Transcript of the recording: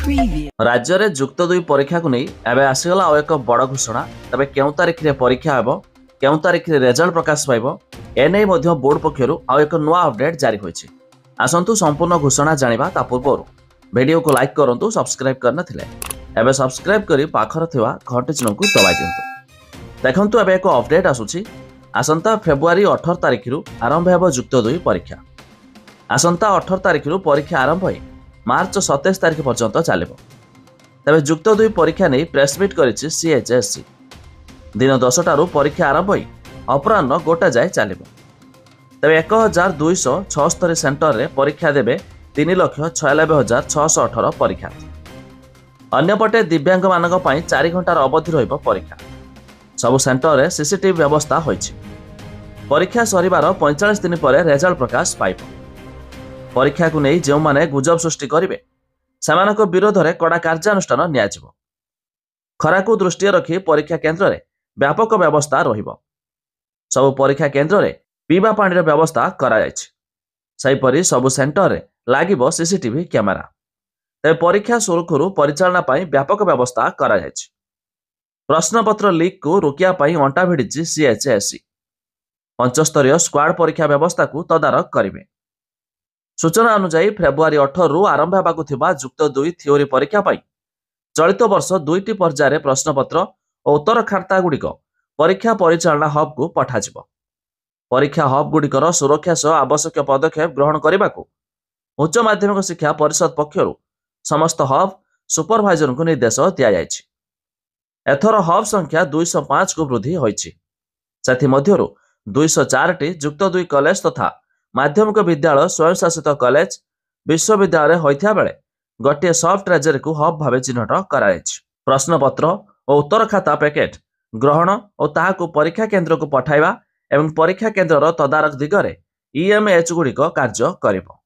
राज्य में जुक्त 2 परीक्षा को नहीं एवं आसीगला और एक बड़ घोषणा। तबे केउ तारीख रे परीक्षा हेबो, केउ तारीख रे रिजल्ट प्रकाश पाइबो, एने मध्य बोर्ड पक्षरु आउ एक नुआ अपडेट जारी होइछि। आसंतु संपूर्ण घोषणा जानिबा ता पूर्व वीडियो को लाइक करंतु, सब्सक्राइब करना थिले एबे सब्सक्राइब करी पाखर थिवा घंटी चिन्ह को दबाइ दियंतु। देखंतु एबे एक अपडेट आसुछि। आसंता फेब्रुआरी 18 तारिख रु आरंभ हेबो जुक्त 2 परीक्षा। आसंता 18 तारिख रु परीक्षा आरंभ होई मार्च 27 तारिख पर्यंत चलिबो। तबे जुक्त 2 परीक्षा नहीं प्रेसमिट करिछि सीएचएससी। दिन 10 टारू परीक्षा आरंभ होई अपराह्न 1टा जाए चलिबो। तबे 1276 सेंटर रे परीक्षा देबे 3,96,618 परीक्षार्थी। अन्यपटे दिव्यांग मानक पई 4 घंटार अवधि रहिबो परीक्षा। सब सेंटर रे सीसीटीवी व्यवस्था होइछि। परीक्षा सरिबार 45 दिन पर रिजल्ट प्रकाश पाइबो। परीक्षा को नहीं जो माने गुजब सृष्टि करिवे सेमानक विरोध में कड़ा कार्यानुष्ठान नियाजिबो। खरा को दृष्टि रखी परीक्षा केन्द्र में व्यापक व्यवस्था रहिबो। सब परीक्षा केन्द्र में पीवा पानी व्यवस्था करा जायछि। सेहिपरि सब सेंटर रे लागिबो सीसीटीवी कैमेरा। तबे परीक्षा सुरखुरु परिचालना पई व्यापक व्यवस्था करा जायछि। प्रश्नपत्र लीक को रोकिया पई अंटा भिड़िछि सीएचएससी। 5 स्तरीय स्क्वाड परीक्षा व्यवस्था को तदारक करिवे। सूचना अनुसार फेब्रुआरी 18 रु आरंभ होगाकु थिबा जुक्त 2 थियोरी परीक्षा पई चलित वर्ष 2टी पर्यायर प्रश्नपत्र और उत्तर खाता गुड़िक परीक्षा परिचालना हब को पठाजिबो। परीक्षा हब गुड़िकर सुरक्षा सह आवश्यक पदक्षेप ग्रहण करने उच्च माध्यमिक शिक्षा परिषद पक्षरु समस्त हब सुपरभाइजर को निर्देश दिया जायछि। एथर हब संख्या 205 को वृद्धि होइछि। सेथि मध्यरु 204टी जुक्त 2 कॉलेज तथा माध्यमिक विद्यालय स्वयंशासित कॉलेज विश्वविद्यालय होइथिया बेले गोटे सब ट्रेजरी को हब भावे चिन्हट कराଯାଇଛି। प्रश्नपत्र और उत्तर खाता पैकेट ग्रहण और ताहाको परीक्षा केन्द्र को पठाइबा एवं परीक्षा केन्द्र तदारक दिगरे ईएमएच गुड़िक कार्य करिबो।